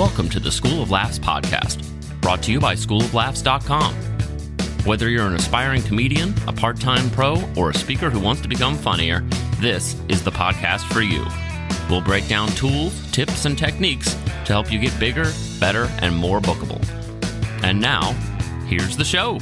Welcome to the School of Laughs podcast, brought to you by schooloflaughs.com. Whether you're an aspiring comedian, a part-time pro, or a speaker who wants to become funnier, this is the podcast for you. We'll break down tools, tips, and techniques to help you get bigger, better, and more bookable. And now, here's the show.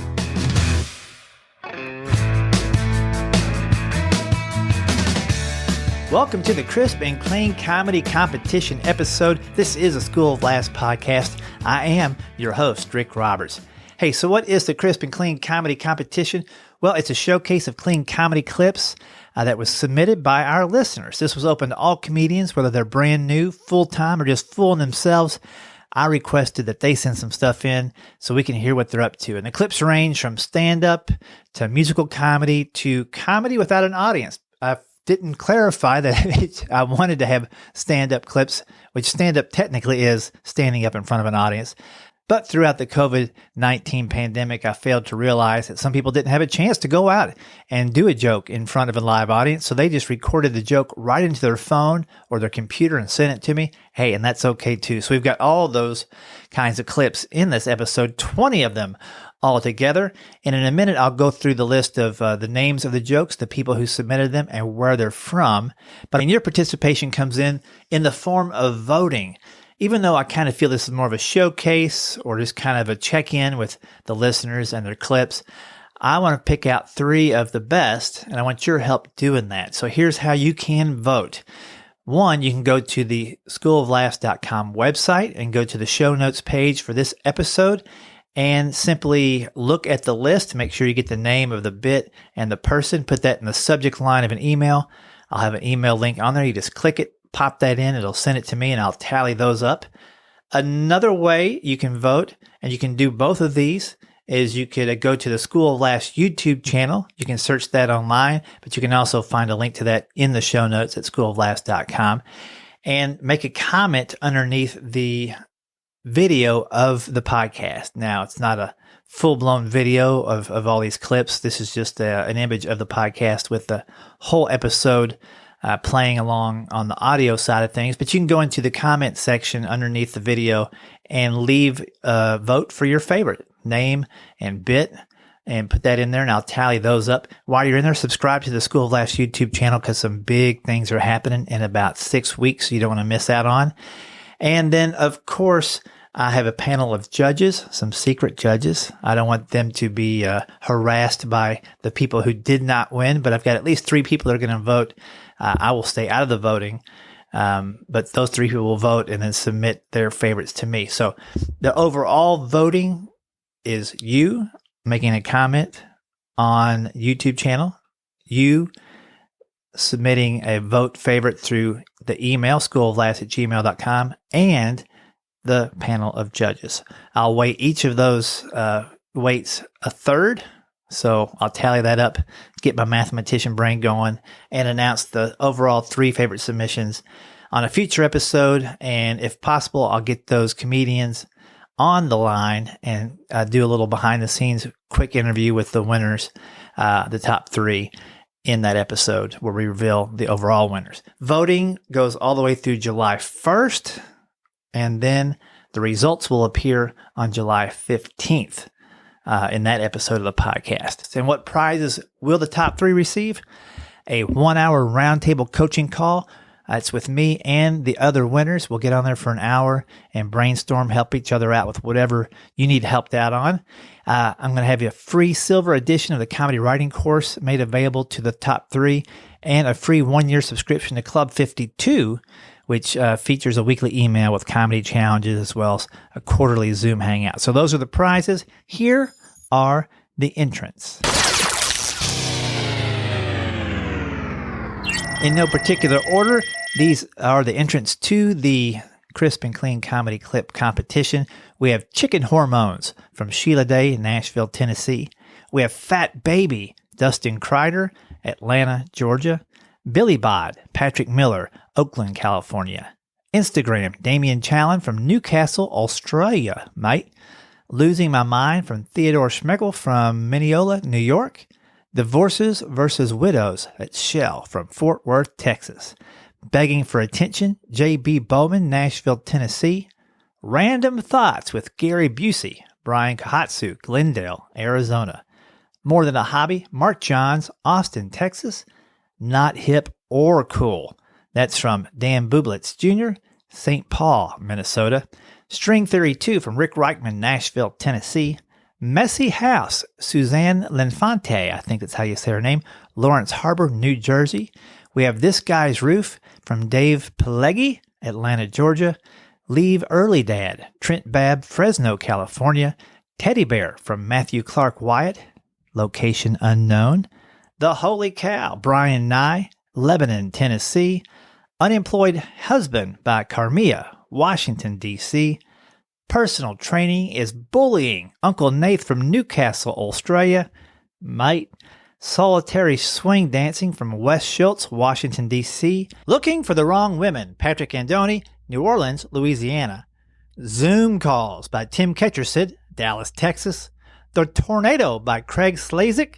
Welcome to the Crisp and Clean Comedy Competition episode. This is a School of Laughs podcast. I am your host, Rick Roberts. Hey, so what is the Crisp and Clean Comedy Competition? Well, it's a showcase of clean comedy clips that was submitted by our listeners. This was open to all comedians, whether they're brand new, full-time, or just fooling themselves. I requested that they send some stuff in so we can hear what they're up to. And the clips range from stand-up to musical comedy to comedy without an audience. I didn't clarify that I wanted to have stand-up clips, which stand-up technically is standing up in front of an audience. But throughout the COVID-19 pandemic, I failed to realize that some people didn't have a chance to go out and do a joke in front of a live audience. So they just recorded the joke right into their phone or their computer and sent it to me. Hey, and that's okay too. So we've got all those kinds of clips in this episode, 20 of them all together. And in a minute, I'll go through the list of the names of the jokes, the people who submitted them, and where they're from. But your participation comes in the form of voting. Even though I kind of feel this is more of a showcase or just kind of a check-in with the listeners and their clips, I want to pick out 3 of the best, and I want your help doing that. So here's how you can vote. 1, you can go to the schooloflaughs.com website and go to the show notes page for this episode and simply look at the list, make sure you get the name of the bit and the person, put that in the subject line of an email. I'll have an email link on there. You just click it, pop that in, it'll send it to me, and I'll tally those up. Another way you can vote, and you can do both of these, is you could go to the School of Laughs YouTube channel. You can search that online, but you can also find a link to that in the show notes at schooloflaughs.com and make a comment underneath the video of the podcast. Now, it's not a full-blown video of all these clips. This is just an image of the podcast with the whole episode playing along on the audio side of things. But you can go into the comment section underneath the video and leave a vote for your favorite name and bit and put that in there, and I'll tally those up. While you're in there, subscribe to the School of Laughs YouTube channel because some big things are happening in about 6 weeks you don't want to miss out on. And then, of course, I have a panel of judges, some secret judges. I don't want them to be harassed by the people who did not win, but I've got at least 3 people that are going to vote. I will stay out of the voting, but those 3 people will vote and then submit their favorites to me. So the overall voting is you making a comment on YouTube channel, you submitting a vote favorite through the email, schooloflaughs@gmail.com, and the panel of judges. I'll weight each of those weights a third. So I'll tally that up, get my mathematician brain going, and announce the overall 3 favorite submissions on a future episode. And if possible, I'll get those comedians on the line and do a little behind the scenes quick interview with the winners, the top 3 in that episode where we reveal the overall winners. Voting goes all the way through July 1st, and then the results will appear on July 15th. In that episode of the podcast. And what prizes will the top 3 receive? A 1-hour roundtable coaching call. It's with me and the other winners. We'll get on there for an hour and brainstorm, help each other out with whatever you need helped out on. I'm going to have you a free silver edition of the comedy writing course made available to the top 3, and a free 1-year subscription to Club 52, which features a weekly email with comedy challenges as well as a quarterly Zoom hangout. So those are the prizes. Here are the entrants. In no particular order, these are the entrants to the Crisp and Clean Comedy Clip Competition. We have Chicken Hormones from Sheila Day in Nashville, Tennessee. We have Fat Baby, Dustin Crider, Atlanta, Georgia. Billy Bod, Patrick Miller, Oakland, California. Instagram, Damian Challen from Newcastle, Australia, mate. Losing My Mind from Theodore Schmelke from Mineola, New York. Divorces versus Widows at Shell from Fort Worth, Texas. Begging for Attention, J.B. Bowman, Nashville, Tennessee. Random Thoughts with Gary Busey, Bryan, Kohatsu, Glendale, Arizona. More Than a Hobby, Mark Johns, Austin, Texas. Not Hip or Cool. That's from Dan Bublitz Jr., St. Paul, Minnesota. String Theory 2 from Rick Reichman, Nashville, Tennessee. Messy House, Suzanne Linfante, I think that's how you say her name, Laurence Harbor, New Jersey. We have This Guy's Roof from Dave Pileggi, Atlanta, Georgia. Leave Early Dad, Trent Babb, Fresno, California. Teddy Bear from Matthew Clark Wyatt, location unknown. The Holy Cow, Brian Nye, Lebanon, Tennessee. Unemployed Husband by Carmiya, Washington, D.C. Personal Training is Bullying, Uncle Nath from Newcastle, Australia. Mate. Solitary Swing Dancing from Wes Schultz, Washington, D.C. Looking for the Wrong Women, Patrick Andoni, New Orleans, Louisiana. Zoom Calls by Tim Ketchersid, Dallas, Texas. The Tornado by Craig Slazik.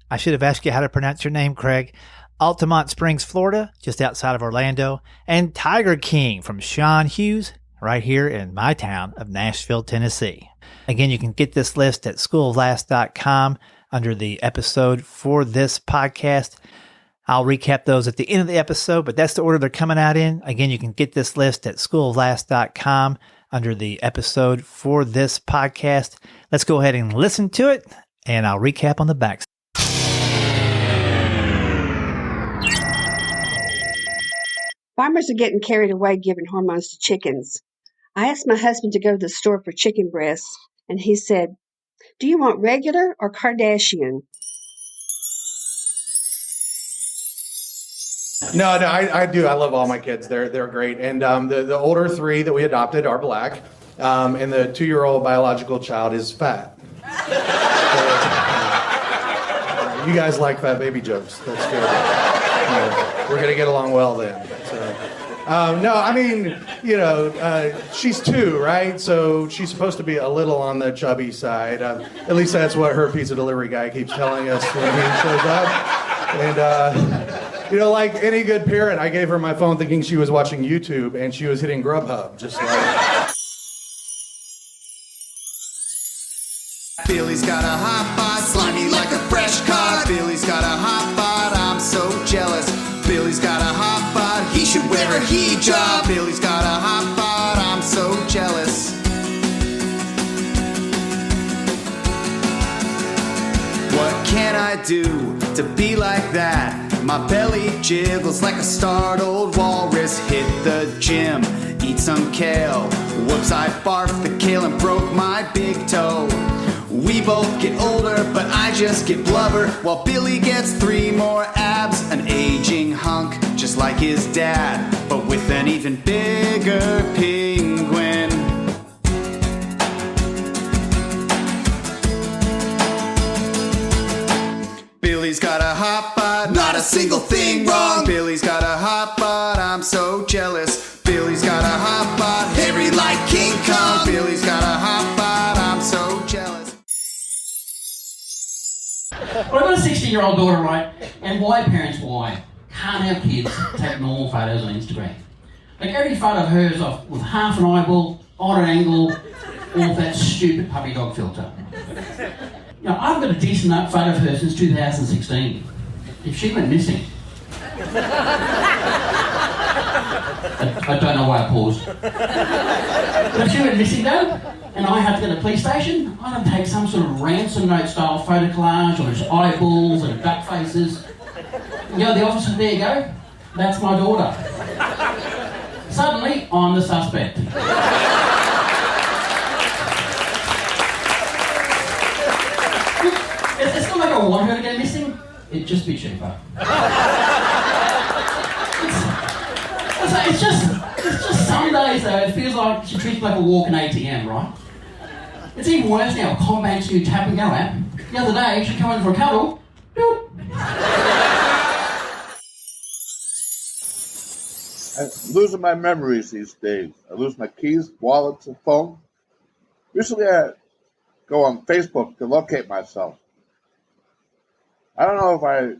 I should have asked you how to pronounce your name, Craig. Altamont Springs, Florida, just outside of Orlando. And Tiger King from Sean Hughes, right here in my town of Nashville, Tennessee. Again, you can get this list at schooloflaughs.com under the episode for this podcast. I'll recap those at the end of the episode, but that's the order they're coming out in. Again, you can get this list at schooloflaughs.com under the episode for this podcast. Let's go ahead and listen to it, and I'll recap on the back. Farmers are getting carried away giving hormones to chickens. I asked my husband to go to the store for chicken breasts, and he said, "Do you want regular or Kardashian?" No, I do. I love all my kids. They're great. And the older three that we adopted are black, and the 2-year-old biological child is fat. So, you guys like fat baby jokes. That's good. We're going to get along well then. No, I mean, she's 2, right? So she's supposed to be a little on the chubby side. At least that's what her pizza delivery guy keeps telling us when he shows up. And, like any good parent, I gave her my phone thinking she was watching YouTube, and she was hitting Grubhub, just like... Billy's got a hot pot, slimy like a fresh cod. Billy's got a hot pot, I'm so jealous. Billy's got a hot pot, he should wear a hijab. Billy's got a hot pot, I'm so jealous. What can I do to be like that? My belly jiggles like a startled walrus. Hit the gym, eat some kale. Whoops, I barfed the kale and broke my big toe. We both get older, but I just get blubber, while Billy gets 3 more abs, an aging hunk, just like his dad, but with an even bigger penguin. Billy's got a hot pot, not a single thing wrong. Billy's got a hot pot, I'm so jealous. Billy's got a hot pot, hairy like King Kong. Billy's got a hot pot, I'm so jealous. Well, I've got a 16-year-old daughter, right? And why parents, why? Can't have kids take normal photos on Instagram. Like every photo of hers off with half an eyeball, odd angle, or with that stupid puppy dog filter. I've got a decent enough photo of her since 2016. If she went missing... I don't know why I paused. But if she went missing though, and I had to go to the police station, I'd take some sort of ransom note style photo collage or just eyeballs and duck faces. And go to the office and there you go, that's my daughter. Suddenly, I'm the suspect. It's not like I want her to go missing, it'd just be cheaper. It's just some days though, it feels like she treats me like a walking ATM, right? It's even worse now, Combank's new tap and go app. The other day, she came in for a cuddle. Doop. I'm losing my memories these days. I lose my keys, wallets, and phone. Usually I go on Facebook to locate myself. I don't know if I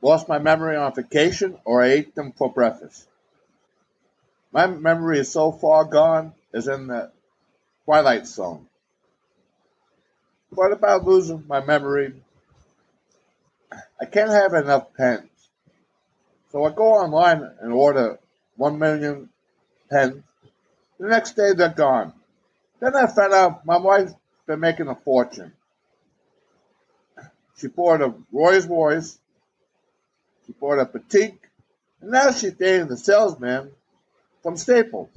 lost my memory on vacation or I ate them for breakfast. My memory is so far gone as in the Twilight Zone. What about losing my memory? I can't have enough pens. So I go online and order 1 million pens. The next day they're gone. Then I found out my wife's been making a fortune. She bought a Rolls Royce. She bought a Petite. And now she's dating the salesman from Staples.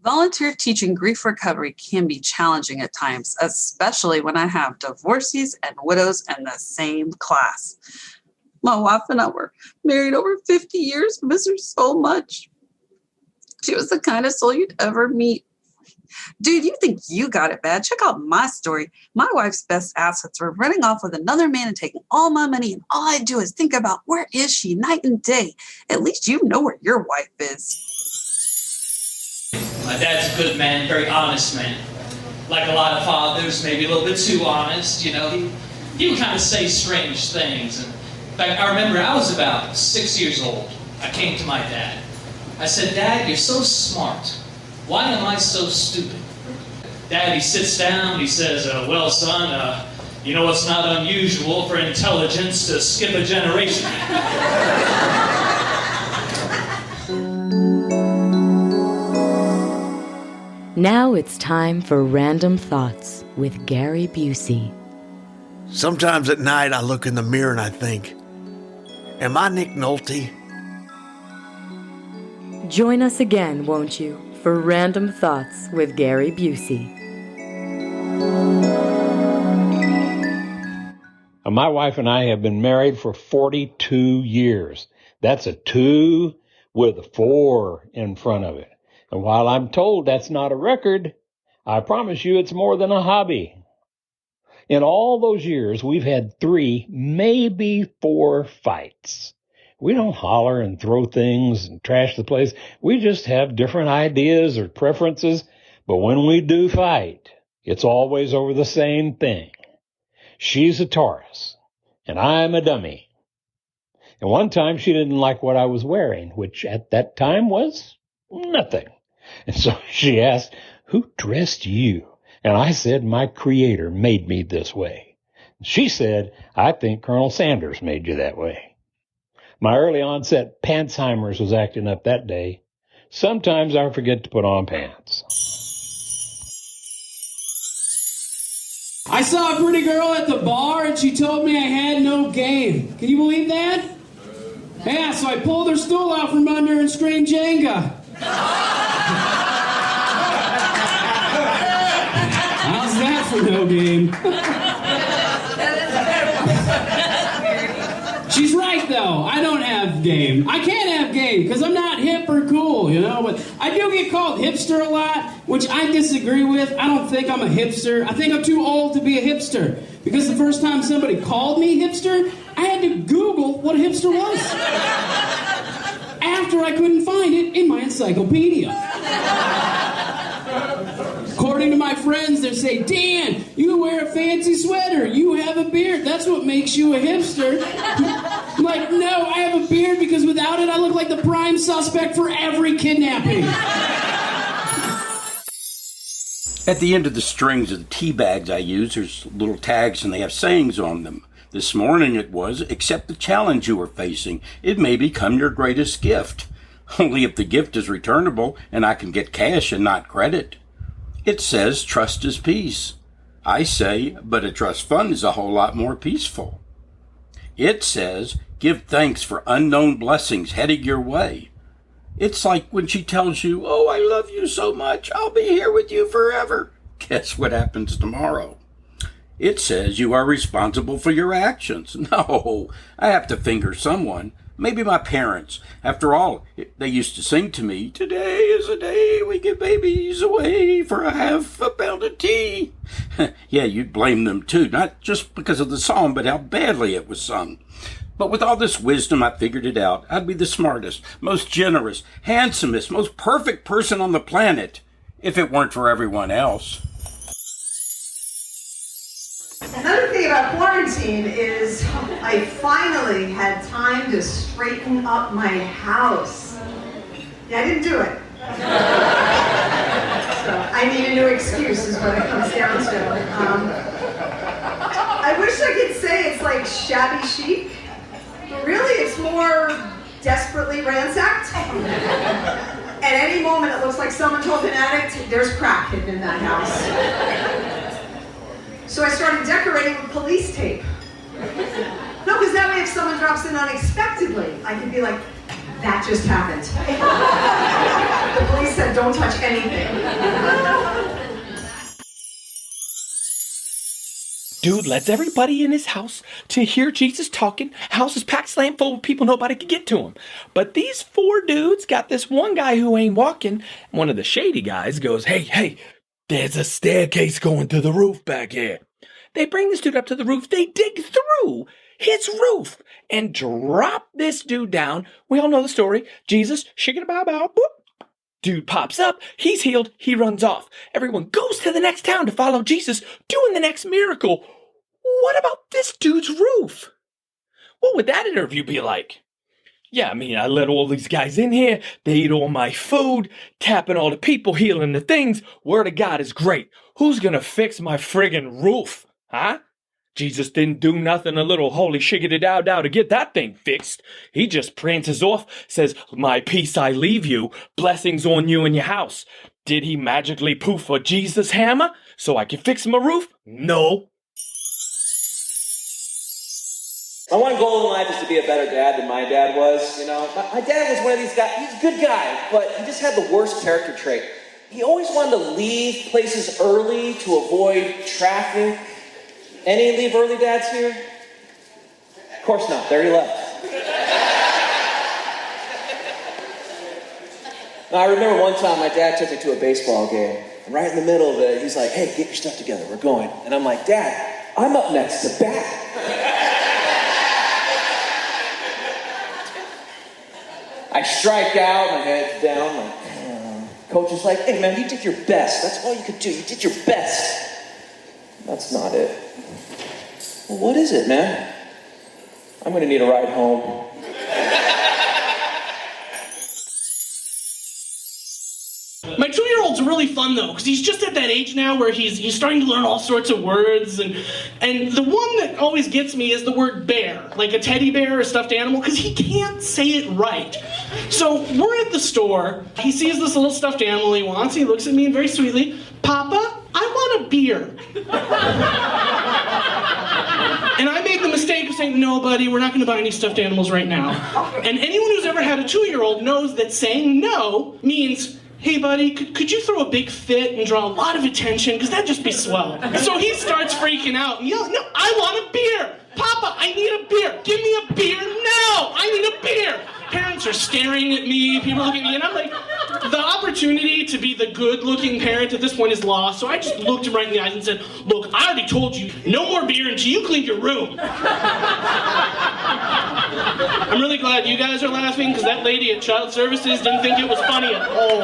Volunteer teaching grief recovery can be challenging at times, especially when I have divorcees and widows in the same class. My wife and I were married over 50 years, miss her so much. She was the kind of soul you'd ever meet. Dude, you think you got it bad? Check out my story. My wife's best assets were running off with another man and taking all my money, and all I do is think about where is she night and day. At least you know where your wife is. My dad's a good man, very honest man. Like a lot of fathers, maybe a little bit too honest, you know. He would kind of say strange things. And in fact, I remember I was about 6 years old. I came to my dad. I said, Dad, you're so smart. Why am I so stupid? Dad, he sits down, he says, well, son, you know it's not unusual for intelligence to skip a generation. Now it's time for Random Thoughts with Gary Busey. Sometimes at night I look in the mirror and I think, am I Nick Nolte? Join us again, won't you, for Random Thoughts with Gary Busey. My wife and I have been married for 42 years. That's a 2 with a 4 in front of it. And while I'm told that's not a record, I promise you it's more than a hobby. In all those years, we've had 3, maybe 4 fights. We don't holler and throw things and trash the place. We just have different ideas or preferences. But when we do fight, it's always over the same thing. She's a Taurus, and I'm a dummy. And one time she didn't like what I was wearing, which at that time was nothing. And so she asked, who dressed you? And I said, my creator made me this way. She said, I think Colonel Sanders made you that way. My early onset Pantzheimer's was acting up that day. Sometimes I forget to put on pants. I saw a pretty girl at the bar and she told me I had no game. Can you believe that? Yeah, so I pulled her stool out from under and screamed Jenga. How's that for no game? She's right, though. I don't have game. I can't have game because I'm not hip or cool, you know? But I do get called hipster a lot, which I disagree with. I don't think I'm a hipster. I think I'm too old to be a hipster because the first time somebody called me hipster, I had to Google what a hipster was after I couldn't find it in my encyclopedia. According to my friends, they say, Dan, you wear a fancy sweater. You have a beard. That's what makes you a hipster. I'm like, no, I have a beard because without it, I look like the prime suspect for every kidnapping. At the end of the strings of the tea bags I use, there's little tags and they have sayings on them. This morning it was, accept the challenge you are facing. It may become your greatest gift. Only if the gift is returnable and I can get cash and not credit. It says trust is peace. I say, but a trust fund is a whole lot more peaceful. It says, give thanks for unknown blessings heading your way. It's like when she tells you, oh, I love you so much, I'll be here with you forever. Guess what happens tomorrow? It says you are responsible for your actions. No, I have to finger someone. Maybe my parents. After all, they used to sing to me, today is a day we give babies away for a half a pound of tea. Yeah, you'd blame them too, not just because of the song, but how badly it was sung. But with all this wisdom, I figured it out. I'd be the smartest, most generous, handsomest, most perfect person on the planet, if it weren't for everyone else. Another thing thing about quarantine is I finally had time to straighten up my house. Yeah, I didn't do it. So I need a new excuse is what it comes down to. I wish I could say it's like shabby chic, but really it's more desperately ransacked. At any moment it looks like someone told an addict there's crack hidden in that house. So I started decorating with police tape. No, because that way if someone drops in unexpectedly, I can be like, that just happened. The police said don't touch anything. Dude lets everybody in his house to hear Jesus talking. House is packed slam full of people, nobody could get to him. But these 4 dudes got this one guy who ain't walking. One of the shady guys goes, hey, there's a staircase going to the roof back here. They bring this dude up to the roof. They dig through his roof and drop this dude down. We all know the story. Jesus, shigga-bow-bow, boop. Dude pops up. He's healed. He runs off. Everyone goes to the next town to follow Jesus, doing the next miracle. What about this dude's roof? What would that interview be like? Yeah, I mean, I let all these guys in here. They eat all my food, tapping all the people, healing the things. Word of God is great. Who's gonna fix my friggin' roof? Huh? Jesus didn't do nothing a little holy shiggity-dow-dow to get that thing fixed. He just prances off, says, my peace I leave you, blessings on you and your house. Did he magically poof a Jesus hammer so I can fix my roof? No. My one goal in life is to be a better dad than my dad was, you know. My dad was one of these guys, he's a good guy, but he just had the worst character trait. He always wanted to leave places early to avoid traffic. Any leave early dads here? Of course not, there he left. Now, I remember one time my dad took me to a baseball game, and right in the middle of it, he's like, hey, get your stuff together, we're going. And I'm like, Dad, I'm up next to bat. I strike out, my head's down, like, coach is like, hey man, you did your best. That's all you could do, you did your best. That's not it. Well, what is it, man? I'm gonna need a ride home. My 2-year-old's really fun though, because he's just at that age now where he's starting to learn all sorts of words, and the one that always gets me is the word bear, like a teddy bear or a stuffed animal, because he can't say it right. So we're at the store, he sees this little stuffed animal he wants, he looks at me and very sweetly, Papa, I want a beer. And I made the mistake of saying, no, buddy, we're not going to buy any stuffed animals right now. And anyone who's ever had a 2-year-old knows that saying no means, hey, buddy, could you throw a big fit and draw a lot of attention? Because that'd just be swell. So he starts freaking out and yelling, no, I want a beer. Papa, I need a beer. Give me a beer now. I need a beer. Parents are staring at me. People are looking at me. And I'm like, the opportunity to be the good-looking parent at this point is lost. So I just looked him right in the eyes and said, look, I already told you, no more beer until you clean your room. I'm really glad you guys are laughing, because that lady at Child Services didn't think it was funny at all.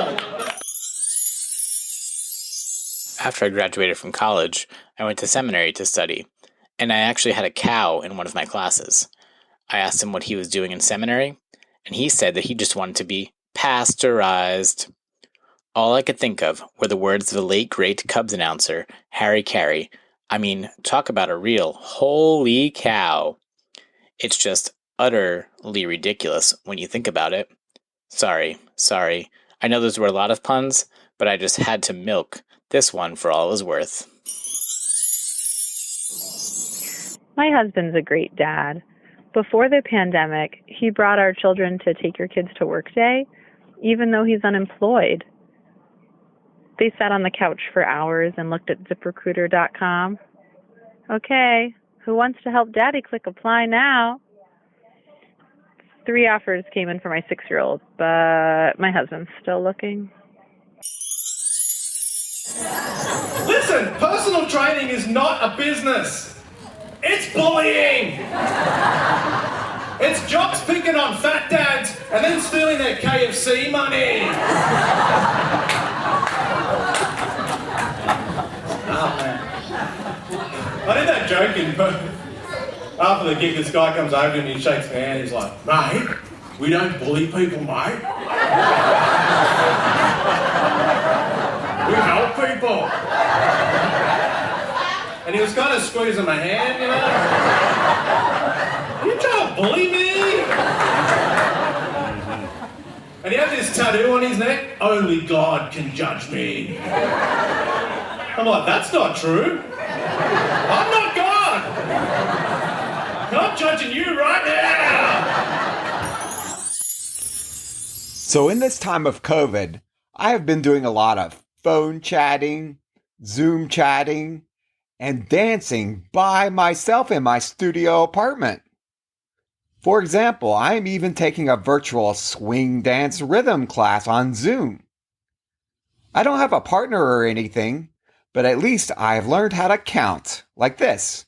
After I graduated from college, I went to seminary to study, and I actually had a cow in one of my classes. I asked him what he was doing in seminary, and he said that he just wanted to be pasteurized. All I could think of were the words of the late great Cubs announcer, Harry Carey. I mean, talk about a real holy cow. It's just utterly ridiculous when you think about it. Sorry. I know those were a lot of puns, but I just had to milk this one for all it was worth. My husband's a great dad. Before the pandemic, he brought our children to Take Your Kids to Work Day, even though he's unemployed. They sat on the couch for hours and looked at ZipRecruiter.com. Okay, who wants to help Daddy? Click apply now. 3 offers came in for my 6-year-old, but my husband's still looking. Listen, personal training is not a business. It's bullying. It's jocks picking on fat dads and then stealing their KFC money. Oh, man. I did that joking, but after the gig, this guy comes over to me and shakes my hand. He's like, mate, we don't bully people, mate. We help people. And he was kind of squeezing my hand, you know. Are you trying to bully me? And he had this tattoo on his neck. Only God can judge me. I'm like, that's not true. I'm not God. I'm judging you right now. So in this time of COVID, I have been doing a lot of phone chatting, Zoom chatting, and dancing by myself in my studio apartment. For example, I am even taking a virtual swing dance rhythm class on Zoom. I don't have a partner or anything, but at least I have learned how to count like this.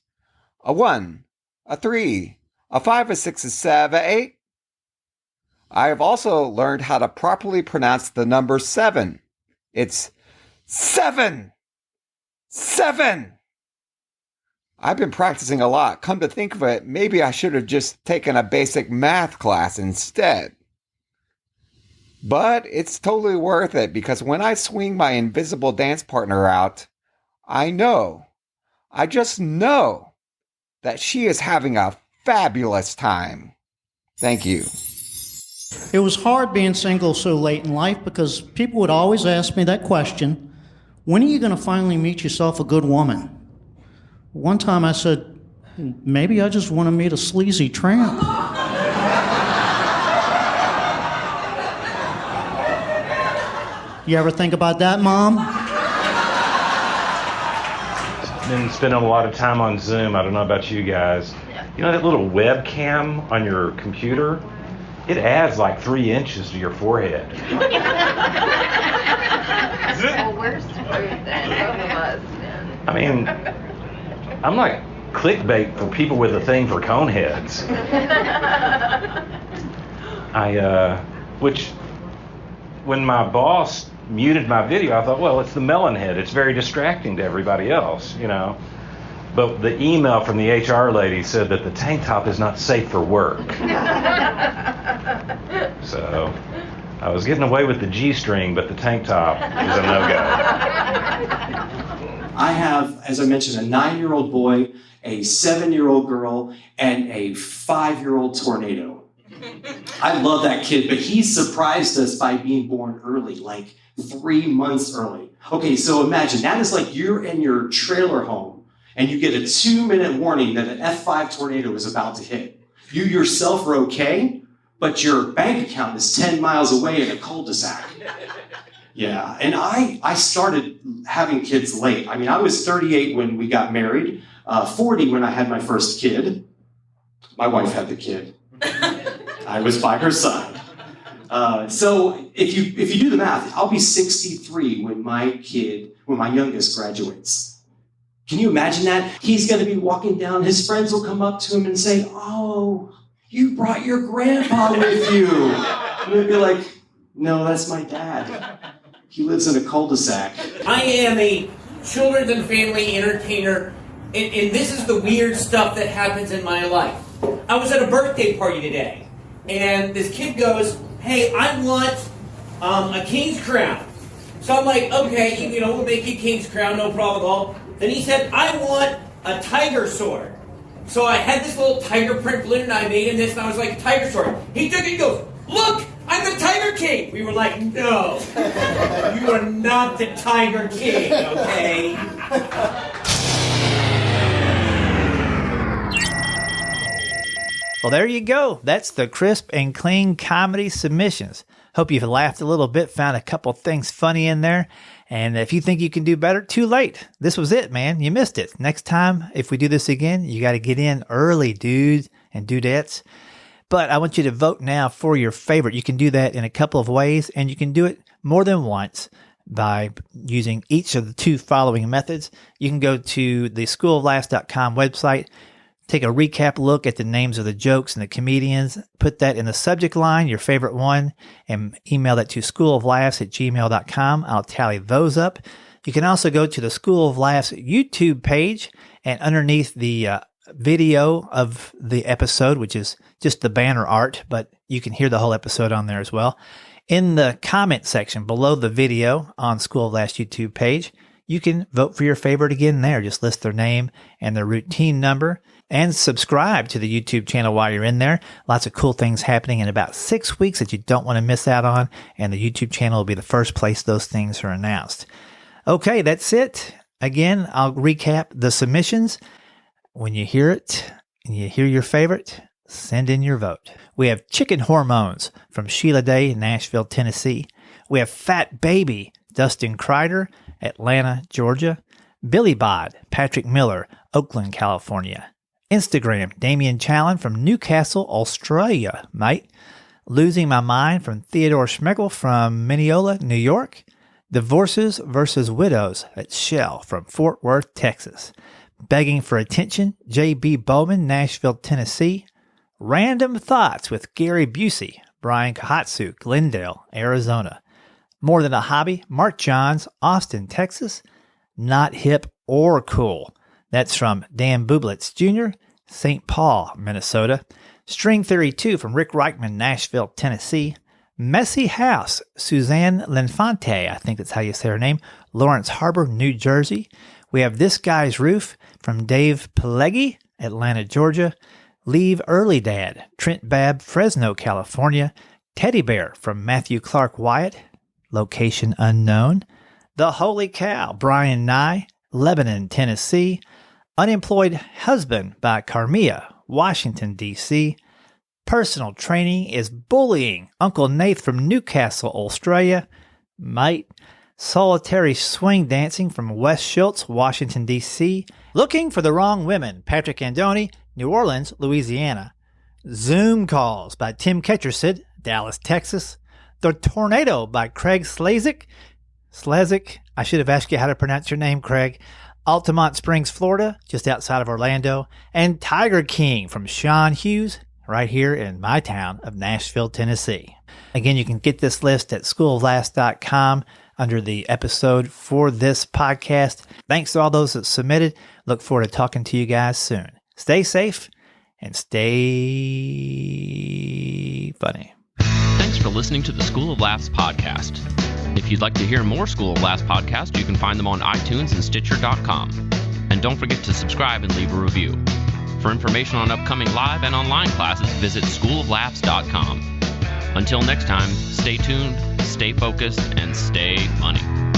A 1, a 3, a 5, a 6, a 7, a 8. I have also learned how to properly pronounce the number 7. It's 7! 7! I've been practicing a lot. Come to think of it, maybe I should have just taken a basic math class instead. But it's totally worth it because when I swing my invisible dance partner out, I just know that she is having a fabulous time. Thank you. It was hard being single so late in life because people would always ask me that question, when are you going to finally meet yourself a good woman? One time I said, maybe I just want to meet a sleazy tramp. You ever think about that, Mom? Been spending a lot of time on Zoom. I don't know about you guys. You know that little webcam on your computer? It adds like 3 inches to your forehead. Well, we're screwed then, both of us, man. I mean, I'm like clickbait for people with a thing for cone heads. Which, when my boss muted my video, I thought, well, it's the melon head. It's very distracting to everybody else, you know. But the email from the HR lady said that the tank top is not safe for work. So I was getting away with the G-string, but the tank top is a no-go. I have, as I mentioned, a 9-year-old boy, a 7-year-old girl, and a 5-year-old tornado. I love that kid, but he surprised us by being born early, like 3 months early. Okay, so imagine, that is like you're in your trailer home, and you get a 2-minute warning that an F5 tornado is about to hit. You yourself are okay, but your bank account is 10 miles away in a cul-de-sac. Yeah, and I started having kids late. I mean, I was 38 when we got married, 40 when I had my first kid. My wife had the kid. I was by her side. So if you do the math, I'll be 63 when my youngest graduates. Can you imagine that? He's going to be walking down, his friends will come up to him and say, oh, you brought your grandpa with you. And he'll be like, no, that's my dad. He lives in a cul-de-sac. I am a children's and family entertainer, and this is the weird stuff that happens in my life. I was at a birthday party today, and this kid goes, hey, I want a king's crown. So I'm like, okay, we'll make you king's crown, no problem at all. Then he said, I want a tiger sword. So I had this little tiger print balloon, and I made him this, and I was like, tiger sword. He took it and goes, look, I'm the Tiger King. We were like, no, you are not the Tiger King, okay? Well, there you go. That's the crisp and clean comedy submissions. Hope you've laughed a little bit, found a couple things funny in there. And if you think you can do better, too late. This was it, man. You missed it. Next time, if we do this again, you got to get in early, dudes and dudettes. But I want you to vote now for your favorite. You can do that in a couple of ways, and you can do it more than once by using each of the 2 following methods. You can go to the schooloflaughs.com website, take a recap look at the names of the jokes and the comedians, put that in the subject line, your favorite one, and email that to schooloflaughs@gmail.com. I'll tally those up. You can also go to the School of Laughs YouTube page, and underneath the video of the episode, which is just the banner art, but you can hear the whole episode on there as well. In the comment section below the video on School of Laughs YouTube page, you can vote for your favorite again there. Just list their name and their routine number, and subscribe to the YouTube channel while you're in there. Lots of cool things happening in about 6 weeks that you don't want to miss out on, and the YouTube channel will be the first place those things are announced. Okay, that's it. Again, I'll recap the submissions. When you hear it and you hear your favorite, send in your vote. We have Chicken Hormones from Sheila Day, Nashville, Tennessee. We have Fat Baby, Dustin Crider, Atlanta, Georgia. Billy Bod, Patrick Miller, Oakland, California. Instagram, Damian Challen from Newcastle, Australia, mate. Losing My Mind from Theodore Schmelke from Mineola, New York. Divorces versus Widows at Shell from Fort Worth, Texas. Begging for Attention, J.B. Bowman, Nashville, Tennessee. Random Thoughts with Gary Busey, Bryan Kohatsu, Glendale, Arizona. More Than a Hobby, Mark Johns, Austin, Texas. Not Hip or Cool. That's from Dan Bublitz Jr., St. Paul, Minnesota. String Theory 2 from Rick Reichman, Nashville, Tennessee. Messy House, Suzanne Linfante, I think that's how you say her name, Laurence Harbor, New Jersey. We have This Guy's Roof from Dave Pileggi, Atlanta, Georgia. Leave Early Dad, Trent Babb, Fresno, California. Teddy Bear from Matthew Clark Wyatt, location unknown. The Holy Cow, Brian Nye, Lebanon, Tennessee. Unemployed Husband by Carmiya, Washington, D.C. Personal Training is Bullying, Uncle Nath from Newcastle, Australia. Mate. Solitary Swing Dancing from Wes Schultz, Washington, D.C. Looking for the Wrong Women, Patrick Andoni, New Orleans, Louisiana. Zoom Calls by Tim Ketchersid, Dallas, Texas. The Tornado by Craig Slazik. I should have asked you how to pronounce your name, Craig. Altamont Springs, Florida, just outside of Orlando. And Tiger King from Sean Hughes, right here in my town of Nashville, Tennessee. Again, you can get this list at schooloflaughs.com under the episode for this podcast. Thanks to all those that submitted. Look forward to talking to you guys soon. Stay safe and stay funny. Thanks for listening to the School of Laughs podcast. If you'd like to hear more School of Laughs podcasts, you can find them on iTunes and Stitcher.com. And don't forget to subscribe and leave a review. For information on upcoming live and online classes, visit schooloflaughs.com. Until next time, stay tuned, stay focused, and stay funny.